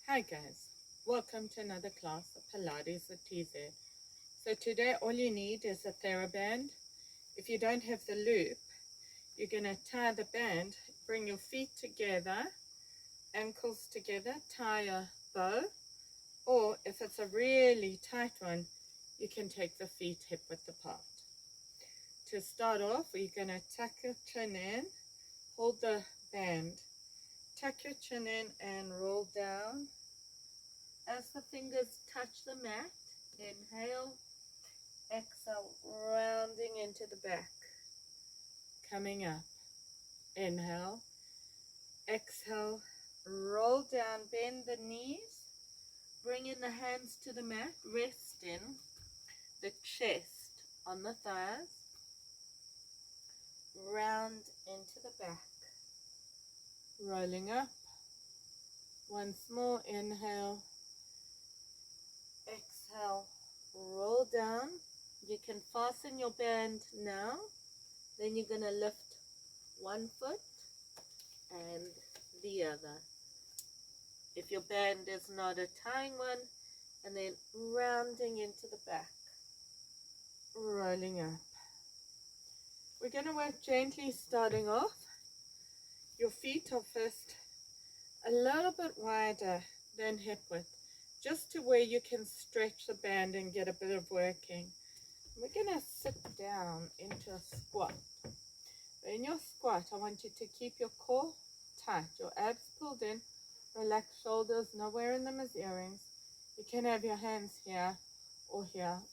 Hi guys, welcome to another class of Pilates with TZ. So today all you need is a theraband. If you don't have the loop, you're going to tie the band, bring your feet together, ankles together, tie a bow, or if it's a really tight one, you can take the feet hip width apart. To start off, you're going to tuck your chin in, hold the band, tuck your chin in and roll down. As the fingers touch the mat, inhale, exhale, rounding into the back, coming up, inhale, exhale, roll down, bend the knees, bring in the hands to the mat, resting the chest on the thighs, round into the back, rolling up, once more, inhale, exhale, roll down. You can fasten your band now. Then you're going to lift one foot and the other. If your band is not a tying one, and then rounding into the back, rolling up. We're going to work gently starting off. Your feet are first a little bit wider than hip width, just to where you can stretch the band and get a bit of working. We're going to sit down into a squat. In your squat, I want you to keep your core tight, your abs pulled in, relax shoulders, no wearing them as earrings. You can have your hands here or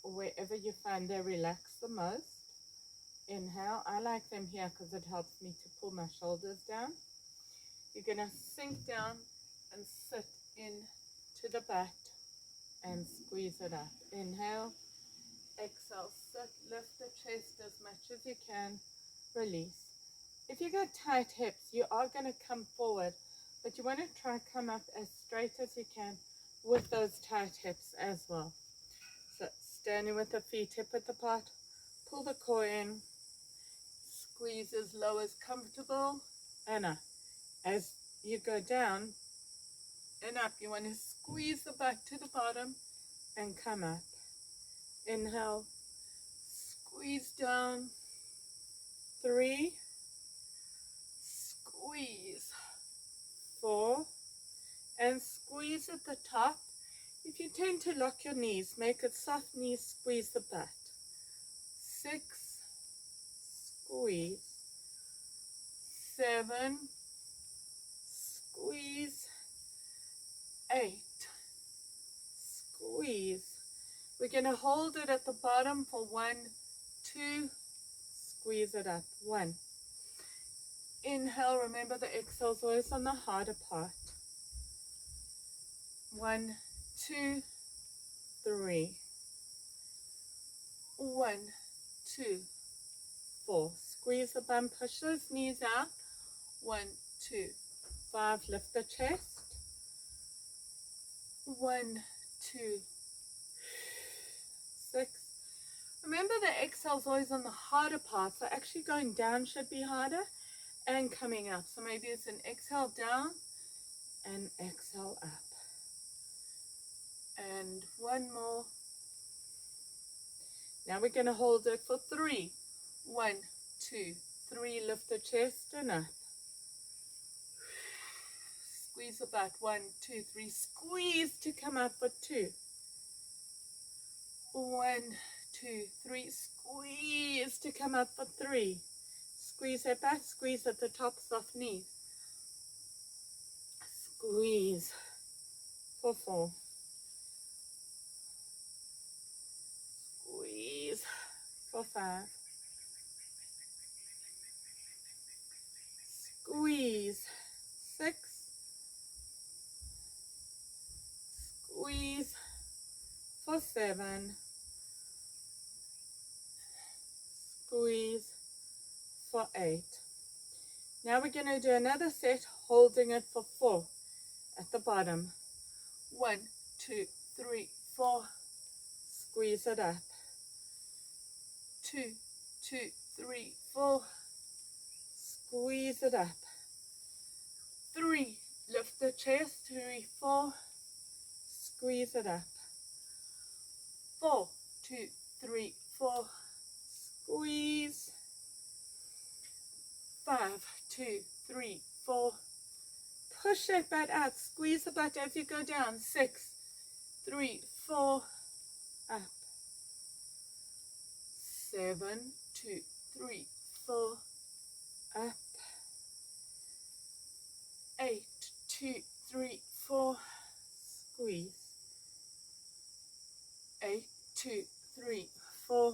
wherever you find they relax the most. Inhale, I like them here because it helps me to pull my shoulders down. You're going to sink down and sit into the butt and squeeze it up. Inhale, exhale, sit, lift the chest as much as you can, release. If you got tight hips, you are going to come forward, but you want to try come up as straight as you can with those tight hips as well. So standing with the feet hip width apart, pull the core in, squeeze as low as comfortable, and up. As you go down and up, you want to squeeze the butt to the bottom and come up. Inhale, squeeze down, 3, squeeze, 4, and squeeze at the top. If you tend to lock your knees, make it soft knees, squeeze the butt. 6, squeeze, 7, squeeze, 8, squeeze. We're going to hold it at the bottom for 1, 2, squeeze it up, 1. Inhale, remember the exhale is always on the harder part. 1, 2, 3. 1, 2, 4. Squeeze the bum, push those knees out. 1, 2, 5. Lift the chest. 1, 2, 6. Remember the exhale is always on the harder part, so actually going down should be harder and coming up. So maybe it's an exhale down and exhale up. And one more. Now we're going to hold it for 3. 1, 2, 3. Lift the chest and up. Squeeze the butt. 1, 2, 3. Squeeze to come up for 2. 1, 2, 3. Squeeze to come up for 3. Squeeze that back. Squeeze at the top, soft knees. Squeeze for 4. Squeeze for 5. Squeeze 6. Squeeze for 7. Squeeze for 8. Now we're going to do another set, holding it for 4 at the bottom. 1, 2, 3, 4. Squeeze it up. 2, 2, 3, 4. Squeeze it up. 3. Lift the chest. 3, 4. squeeze it up. 4, 2, 3, 4, squeeze. 5, 2, 3, 4, push that butt out, squeeze the butt as you go down. 6, 3, 4, up. 7, 2, 3, 4, up. 8, 2, 3, 4, squeeze. 8, 2, 3, 4,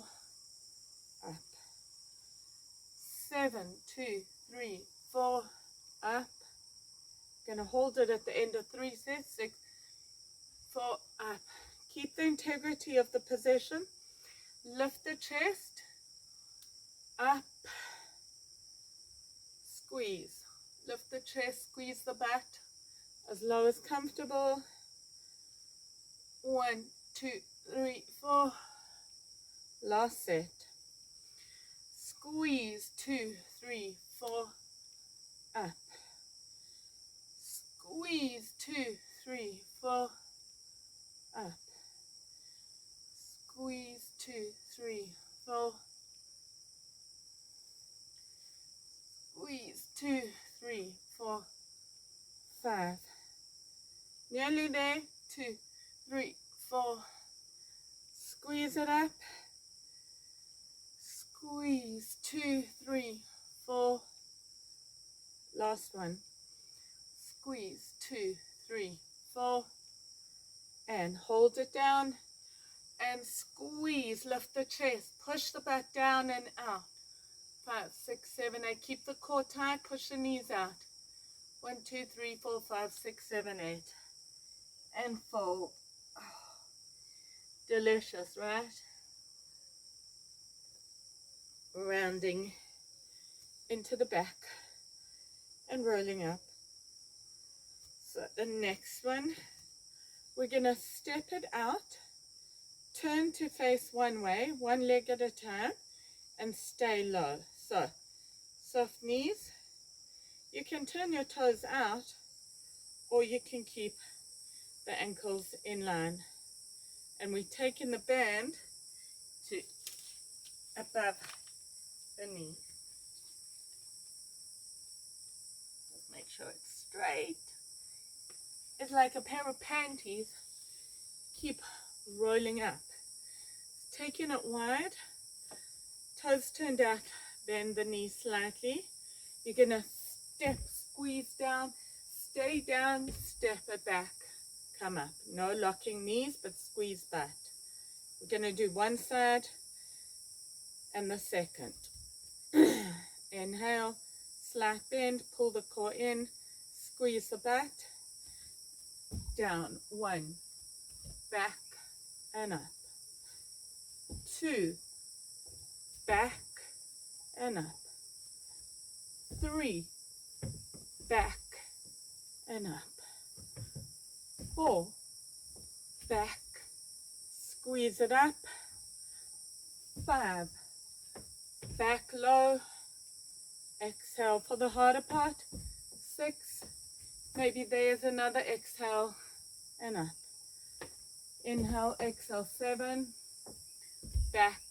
up. 7, 2, 3, 4, up. Gonna hold it at the end of 3 sets. 6, 4, up. Keep the integrity of the position. Lift the chest, up, squeeze. Lift the chest, squeeze the butt as low as comfortable. 1, 2, 3, 4. Last set. Squeeze, 2, 3, 4, up. Squeeze, 2, 3, 4, up. Squeeze, 2, 3, 4. Squeeze, 2, 3, 4, 5. Nearly there. 2, 3, 4. Squeeze it up. Squeeze, 2, 3, 4. Last one. Squeeze, 2, 3, 4. And hold it down. And squeeze, lift the chest, push the butt down and out. 5, 6, 7, 8. Keep the core tight, push the knees out. 1, 2, 3, 4, 5, 6, 7, 8. And fold. Oh, delicious, right? Rounding into the back and rolling up. So the next one, we're going to step it out. Turn to face one way, one leg at a time, and stay low. So, soft knees. You can turn your toes out, or you can keep the ankles in line. And we're taking the band to above the knee. Just make sure it's straight. It's like a pair of panties. Keep rolling up. Taking it wide, toes turned out, bend the knee slightly. You're going to step, squeeze down, stay down, step it back, come up. No locking knees, but squeeze butt. We're going to do one side and the second. Inhale, slight bend, pull the core in, squeeze the butt, down, 1, back and up. 2, back and up. 3, back and up. 4, back, squeeze it up. 5, back low, exhale for the harder part. 6, maybe there's another exhale and up. Inhale, exhale, 7, back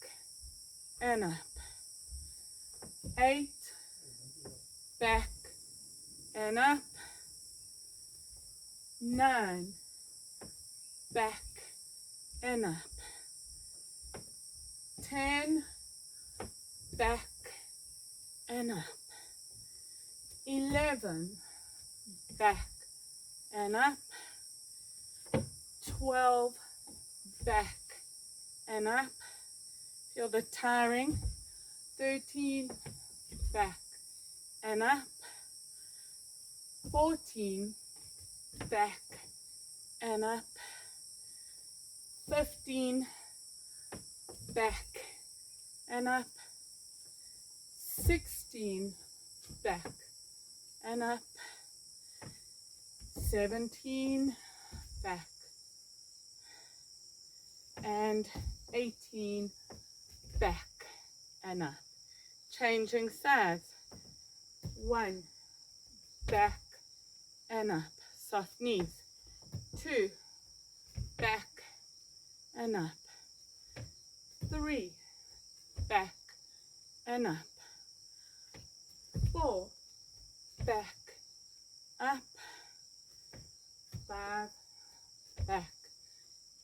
and up. 8, back and up. 9, back and up. 10, back and up. 11, back and up. 12, back and up. Feel the tiring. 13, back and up. 14, back and up. 15, back and up. 16, back and up. 17, back. And 18, back and up. Changing sides. 1, back and up. Soft knees. 2, and up. 3, back and up. 4, back, up. 5, back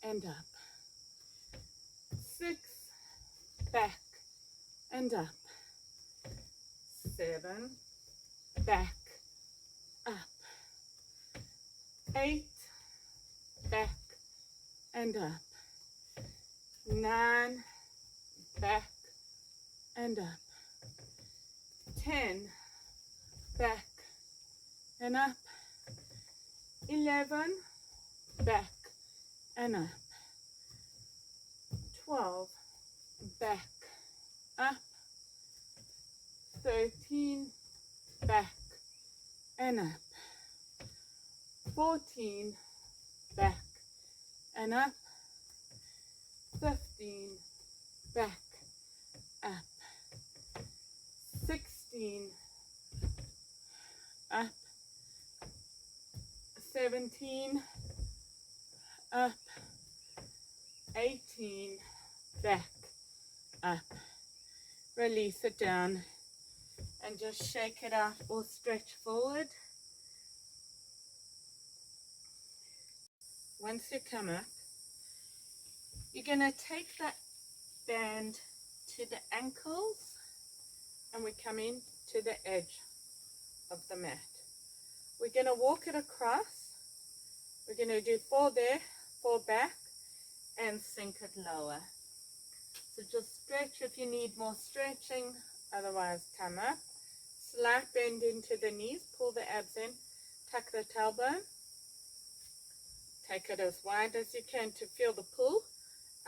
and up. 6, back and up. 7, back, up. 8, back and up. 9, back and up. 10, back and up. 11, back and up. 12, back, up. 13, back and up. 14, back and up. 15, back, up. 16, up. 17, up. 18, back, up. Release it down and just shake it out or stretch forward. Once you come up, you're going to take that band to the ankles and we come in to the edge of the mat. We're going to walk it across. We're going to do 4 there, 4 back, and sink it lower. So just stretch if you need more stretching, otherwise come up. Slight bend into the knees, pull the abs in, tuck the tailbone. Take it as wide as you can to feel the pull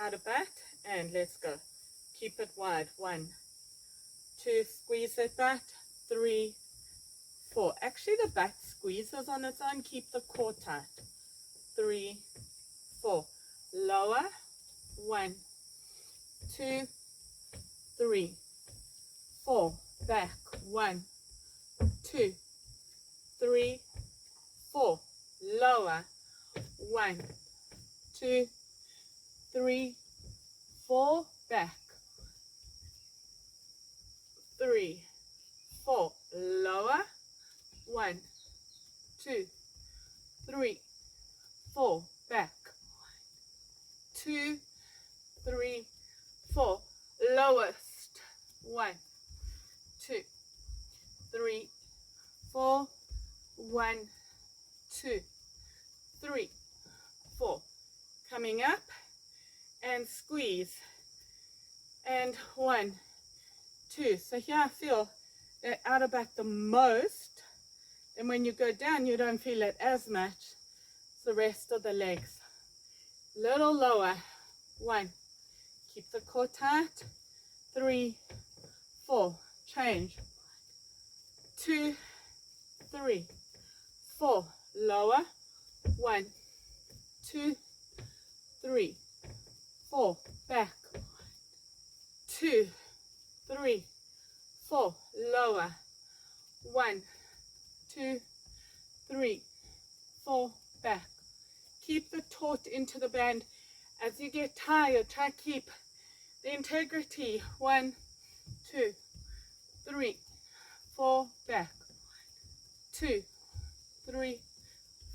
out of butt, and let's go. Keep it wide. 1, 2, squeeze the butt. 3, 4. Actually, the butt squeezes on its own. Keep the core tight. 3, 4. Lower. 1, 2, 3, 4. Back. 1, 2, 3, 4. Lower. 1, 2, 3, 4. Back. 3, 4. Lower. 1, 2, 3, 4. Back. 2, 3, 4. Lowest. 1, 2, 3, 4. 1, 2, 3, 4. Coming up and squeeze. And 1, 2. So here I feel that outer back the most. And when you go down, you don't feel it as much. It's the rest of the legs. Little lower. 1. Keep the core tight. 3, 4. Change. 2, 3, 4. Lower. 1, 2, 3, 4. Back. 2, 3, 4. Lower. 1, 2, 3, 4. Back. Keep the taut into the band. As you get tired, try to keep the integrity. 1, 2, 3, 4. Back. 2, 3,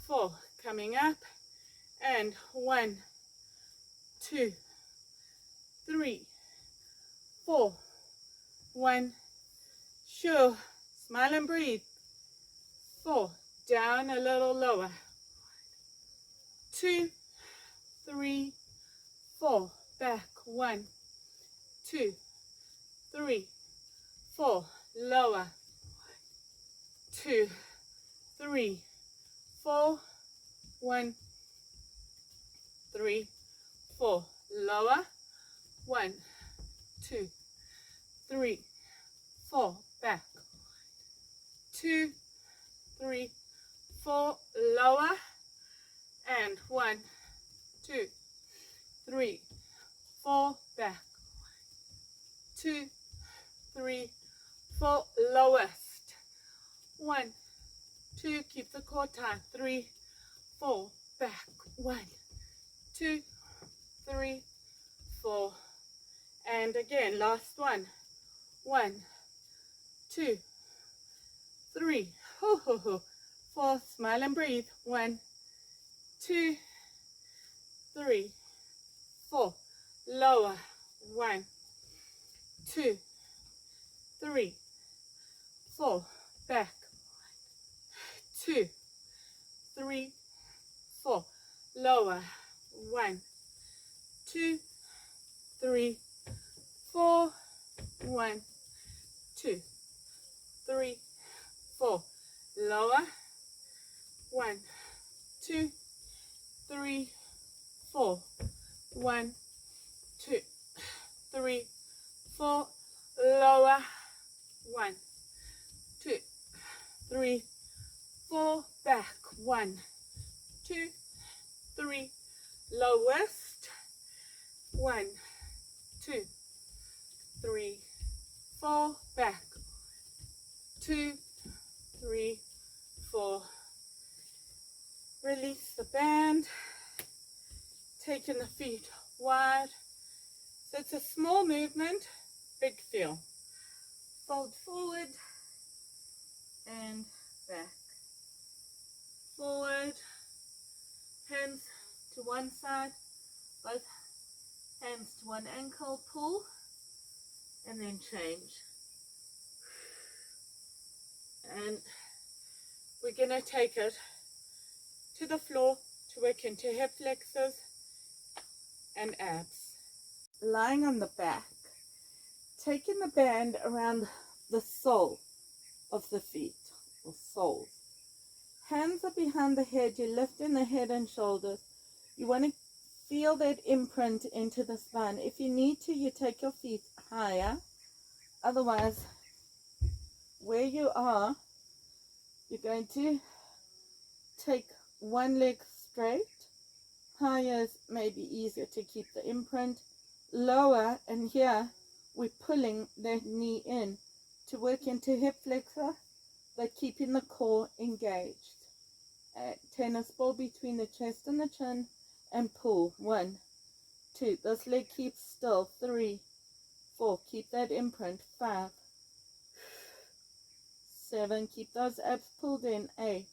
4. Coming up. And 1, 2, 3, 4. 1. Sure. Smile and breathe. 4. Down a little lower. 2, 3, 4. Back. 1, 2, 3, 4. Lower. 2, 3, 4. 1, 3, 4. Lower. 1, 2, 3, 4. Back. 2, 3, 4. Lower. And 1, 2, 3, 4. Back. 2, 3, 4. Lowest. 1, 2. Keep the core tight. 3, 4. Back. 1, 2, 3, And again, last one. 1, 2, 3, ho, ho, ho. 4, smile and breathe. 1, 2, 3, 4. Lower. 1, 2, 3, 4. Back. 2, 3, 4. Lower. 1, 2, 3, 4. 1, 2, 3, 4. Lower. 1, 2, 3, 4. 1, 2, 3, 4. Lower. 1, 2, 3, 4. Back. 1, 2, 3. Lowest. 1, 2, 3, 4. Back. 2, 3, 4. Release the band. Taking the feet wide. So it's a small movement, big feel. Fold forward and back. Forward. Hands to one side. Both hands to one ankle. Pull. And then change. And we're going to take it to the floor to work into hip flexors and abs. Lying on the back, taking the band around the sole of the feet, or soles. Hands are behind the head, you're lifting the head and shoulders. You want to feel that imprint into the spine. If you need to, you take your feet higher. Otherwise, where you are, you're going to take one leg straight. Higher is maybe easier to keep the imprint. Lower, and here we're pulling that knee in to work into hip flexor, but keeping the core engaged. Tennis ball between the chest and the chin, and pull. 1, 2. This leg keeps still. 3, 4. Keep that imprint. 5, 7. Keep those abs pulled in. 8,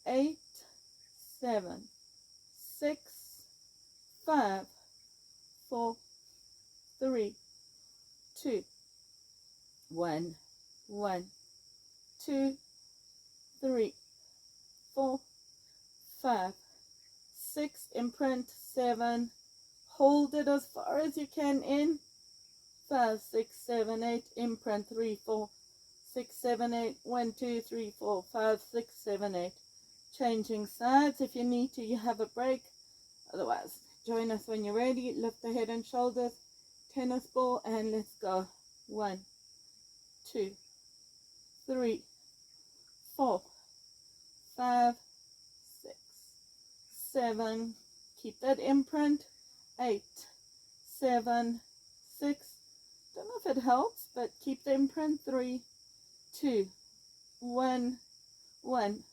8, 7, 6, 5, 4, 3, 2, 1, 1, 2, 3, 4, 5, 6, imprint. 7, hold it as far as you can in. 5, 6, 7, 8, imprint. 3, 4, 6, 7, 8, 1, 2, 3, 4, 5, 6, 7, 8. Changing sides. If you need to, you have a break. Otherwise, join us when you're ready. Lift the head and shoulders. Tennis ball, and let's go. 1, 2, 3, 4, 5, 6, 7. Keep that imprint. 8, 7, 6. Don't know if it helps, but keep the imprint. 3, 2, 1, 1,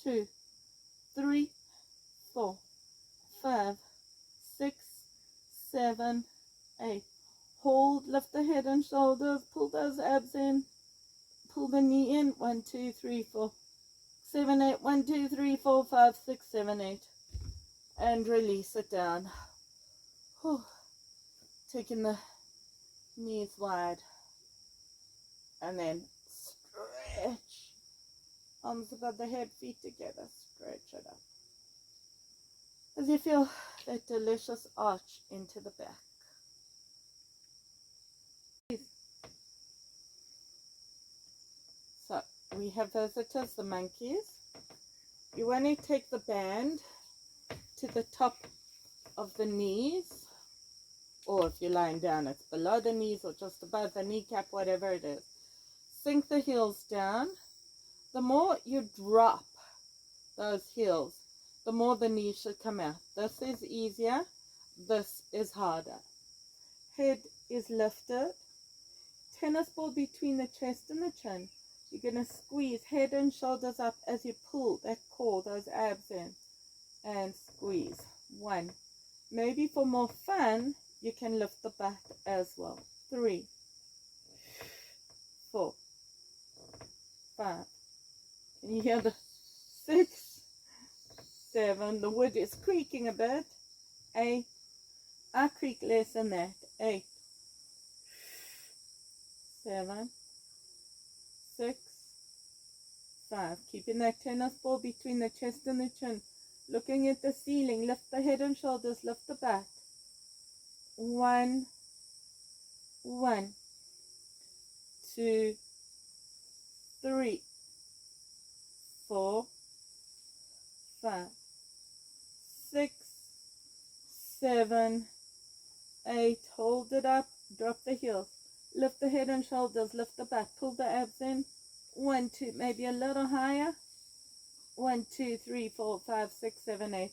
2, 3, 4, 5, 6, 7, 8. Hold, lift the head and shoulders, pull those abs in, pull the knee in. 1, 2, 3, 4, 7, 8. 1, 2, 3, 4, 5, 6, 7, 8. And release it down. Whew. Taking the knees wide. And then stretch. Arms above the head, feet together. Stretch it up. As you feel that delicious arch into the back. So we have visitors, the monkeys. You want to take the band to the top of the knees, or if you're lying down, it's below the knees or just above the kneecap, whatever it is. Sink the heels down. The more you drop those heels, the more the knees should come out. This is easier. This is harder. Head is lifted. Tennis ball between the chest and the chin. You're going to squeeze head and shoulders up as you pull that core, those abs in. And squeeze. 1. Maybe for more fun, you can lift the back as well. 3, 4, 5. Can you hear the 6, 7? The wood is creaking a bit. 8. I creak less than that. 8, 7, 6, 5. Keeping that tennis ball between the chest and the chin. Looking at the ceiling. Lift the head and shoulders. Lift the back. 1, 1, 2, 3, 4, 5, 6, 7, 8. Hold it up. Drop the heels. Lift the head and shoulders. Lift the back. Pull the abs in. 1, 2. Maybe a little higher. 1, 2, 3, 4, 5, 6, 7, 8.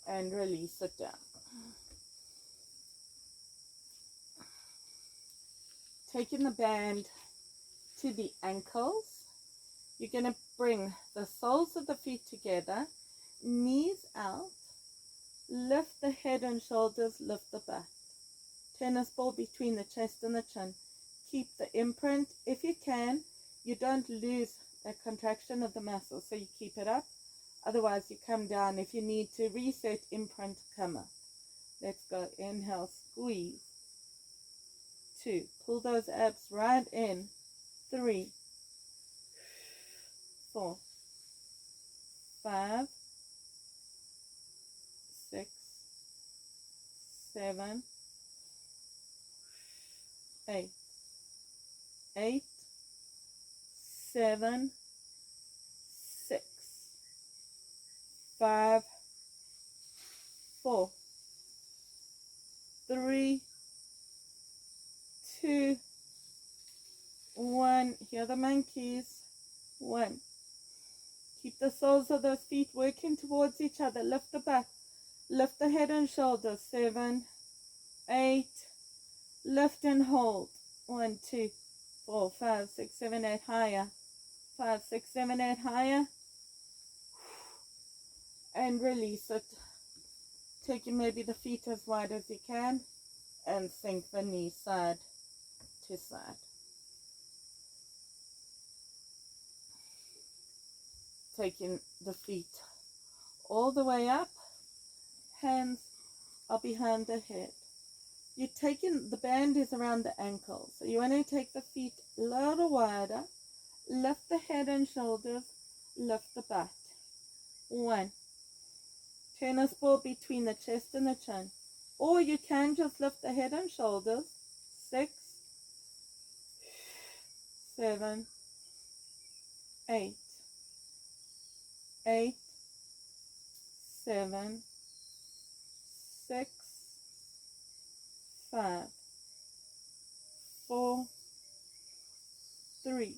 And release it down. Taking the band to the ankles. You're going to bring the soles of the feet together, knees out, lift the head and shoulders, lift the back. Tennis ball between the chest and the chin. Keep the imprint. If you can, you don't lose that contraction of the muscle, so you keep it up. Otherwise, you come down. If you need to reset, imprint, come up. Let's go. Inhale, squeeze. 2. Pull those abs right in. 3, 4, 5, 6, 7, 8. 8, 7, 6, 5, 4, 3, 2, 1. Hear the monkeys. 1. Keep the soles of those feet working towards each other. Lift the back. Lift the head and shoulders. 7, 8. Lift and hold. 1, 2, 4, 5, 6, 7, 8. Higher. 5, 6, 7, 8. Higher. And release it. Taking maybe the feet as wide as you can. And sink the knee side to side. Taking the feet all the way up. Hands are behind the head. You're taking, the band is around the ankles. So you want to take the feet a little wider. Lift the head and shoulders. Lift the butt. 1. Tennis ball between the chest and the chin. Or you can just lift the head and shoulders. 6, 7, 8. 8, 7, 6, 5, 4, 3,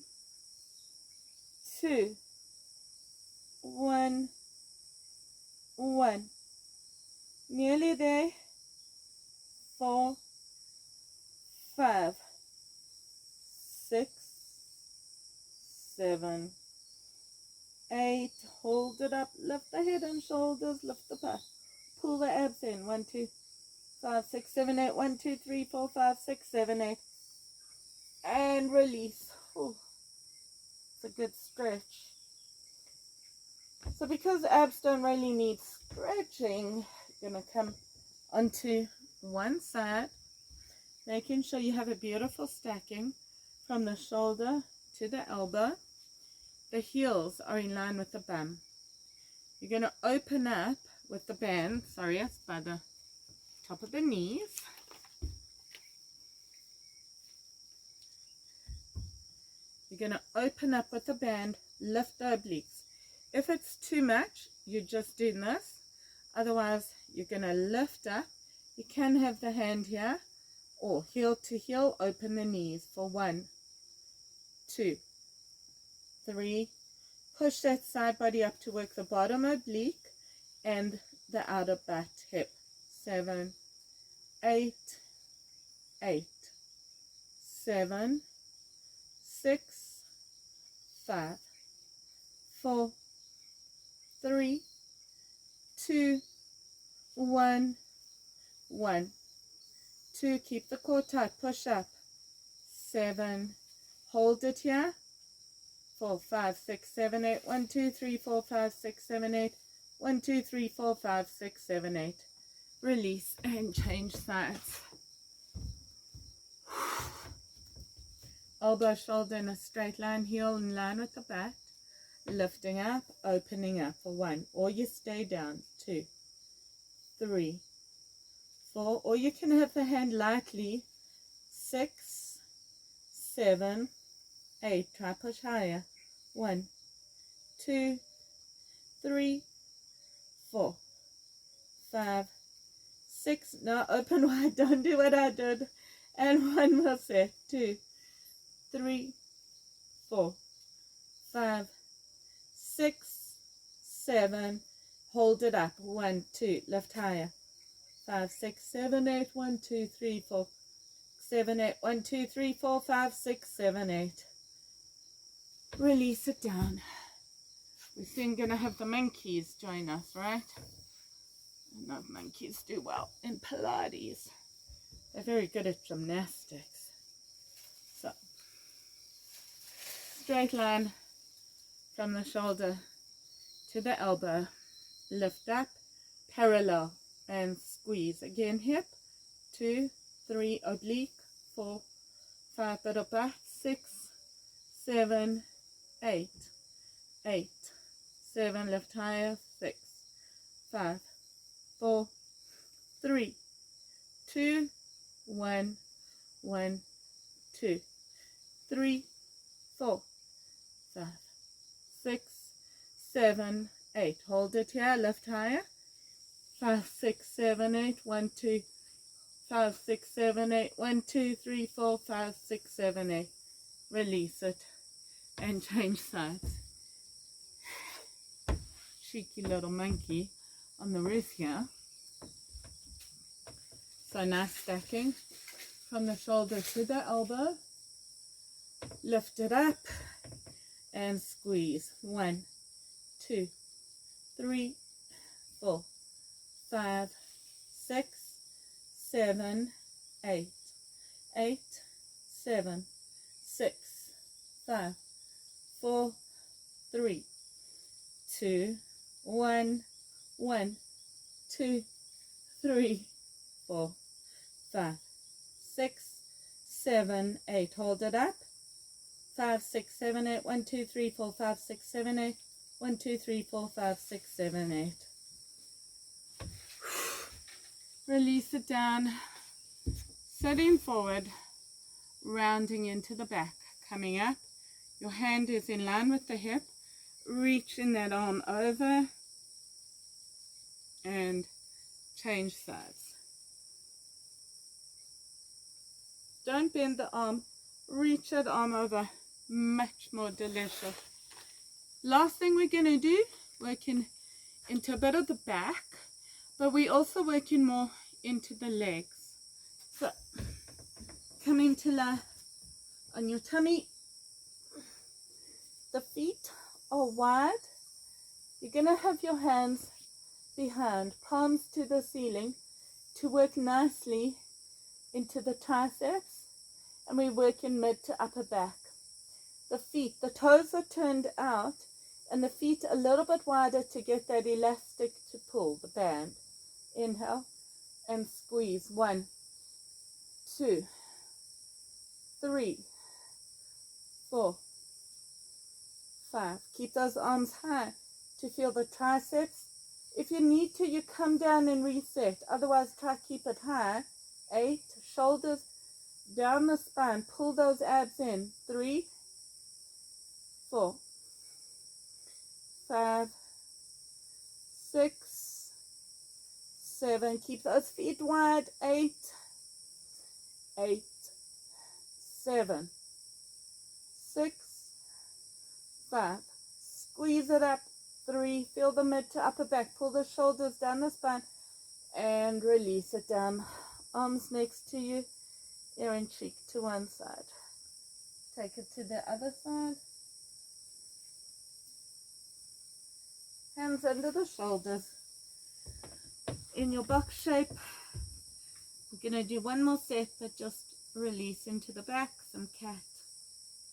2, 1, 1. Nearly there. 4, 5, 6, 7, 8. Hold it up. Lift the head and shoulders. Lift the butt. Pull the abs in. 1, 2, 5, 6, 7, 8. 1, 2, 3, 4, 5, 6, 7, 8. And release. Ooh, it's a good stretch. So because abs don't really need stretching, you're going to come onto one side, making sure you have a beautiful stacking from the shoulder to the elbow. The heels are in line with the bum. You're going to open up with the band. Sorry, it's by the top of the knees. You're going to open up with the band, lift the obliques. If it's too much, you're just doing this. Otherwise, you're going to lift up. You can have the hand here, or heel to heel, open the knees for 1, 2, 3. Push that side body up to work the bottom oblique and the outer butt hip. 7, 8, 8, 7, 6, 5, 4, 3, 2, 1. 1, 2, keep the core tight, push up, 7, hold it here, 4, 5, 6, 7, 8, 1, 2, 3, 4, 5, 6, 7, 8, 1, 2, 3, 4, 5, 6, 7, 8, release and change sides. Elbow, shoulder in a straight line, heel in line with the back, lifting up, opening up for 1, or you stay down, 2, 3, 4, or you can have the hand lightly, 6, 7, 8, try push higher, 1, 2, 3, 4, 5, 6, now open wide, don't do what I did, and 1 more set, 2, 3, 4, 5, 6, 7, hold it up, 1, 2, lift higher, 5, 6, 7, 8, 1, 2, 3, 4, 7, 8, 1, 2, 3, 4, 5, 6, 7, 8, release it down. We're soon going to have the monkeys join us, right? I know monkeys do well in Pilates. They're very good at gymnastics. So, straight line from the shoulder to the elbow. Lift up, parallel, and squeeze. Again, hip, 2, 3, oblique, 4, 5, bit of back, 6, 7, 8, 8, 7, lift higher, 6, 5, 4, 3, 2, 1, 1, 2, 3, 4, 5, 6, 7, 8. Hold it here, lift higher. 5, 6, 7, 8, 1, 2, 5, 6, 7, 8, 1, 2, 3, 4, 5, 6, 7, 8. Release it and change sides. Cheeky little monkey on the roof here. So nice stacking from the shoulder to the elbow. Lift it up and squeeze. 1, 2, 3, 4, 5, 6, 7, 8, 8, 7, 6, 5, 4, 3, 2, 1, 1, 2, 3, 4, 5, 6, 7, 8. Hold it up. 5, 6, 7, 8. 1, 2, 3, 4, 5, 6, 7, 8. 1, 2, 3, 4, 5, 6, 7, 8. Release it down. Sitting forward, rounding into the back, coming up. Your hand is in line with the hip. Reaching that arm over and change sides. Don't bend the arm. Reach that arm over. Much more delicious. Last thing we're going to do, working into a bit of the back, but we also working more into the legs. So, coming to lie on your tummy. The feet are wide. You're going to have your hands behind, palms to the ceiling, to work nicely into the triceps, and we work in mid to upper back. The feet, the toes are turned out, and the feet a little bit wider to get that elastic to pull, the band. Inhale and squeeze. 1, 2, 3, 4, 5. Keep those arms high to feel the triceps. If you need to, you come down and reset. Otherwise, try keep it high. 8. Shoulders down the spine. Pull those abs in. 3, 4, 5, 6, 7. Keep those feet wide. 8, 8, 7, 6, 5. Squeeze it up. 3. Feel the mid to upper back. Pull the shoulders down the spine and release it down. Arms next to you. Ear and cheek to one side. Take it to the other side. Hands under the shoulders. In your box shape. I'm going to do one more set, but just release into the back, some cat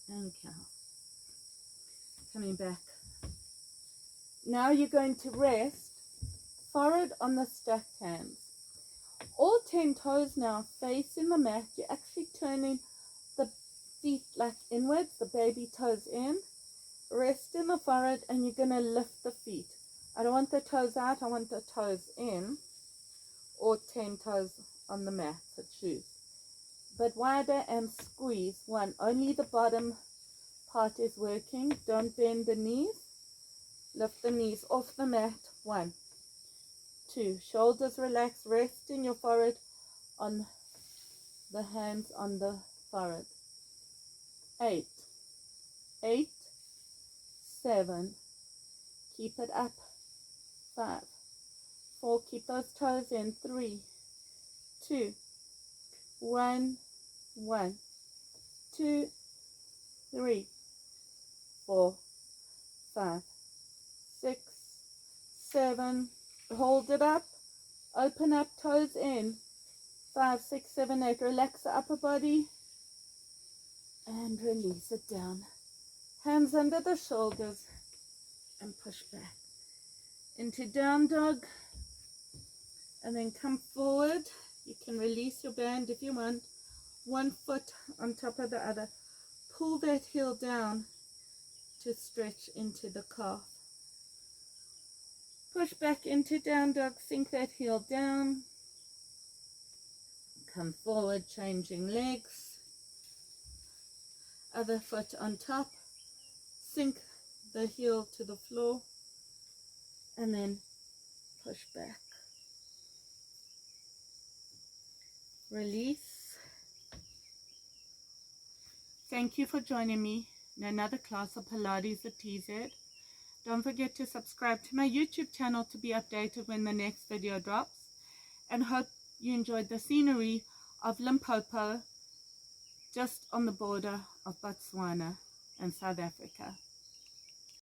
and cow. Coming back. Now you're going to rest forward on the stacked hands. All 10 toes now facing the mat. You're actually turning the feet like inwards, the baby toes in. Rest in the forehead, and you're going to lift the feet. I don't want the toes out, I want the toes in, or 10 toes on the mat, so choose. But wider and squeeze. 1, only the bottom part is working. Don't bend the knees. Lift the knees off the mat. 1, 2, shoulders relax, resting your forehead on the hands on the forehead. 8, 7, keep it up. 5, 4, keep those toes in. 3, 2, 1, 1, 2, 3, 4, 5, 6, 7, hold it up, open up, toes in. 5, 6, 7, 8, relax the upper body and release it down. Hands under the shoulders and push back into down dog, and then come forward. You can release your band if you want. 1 foot on top of the other. Pull that heel down to stretch into the calf. Push back into down dog, sink that heel down. Come forward, changing legs. Other foot on top. Sink the heel to the floor. And then push back. Release. Thank you for joining me in another class of Pilates at TZ. Don't forget to subscribe to my YouTube channel to be updated when the next video drops. And hope you enjoyed the scenery of Limpopo, just on the border of Botswana and South Africa.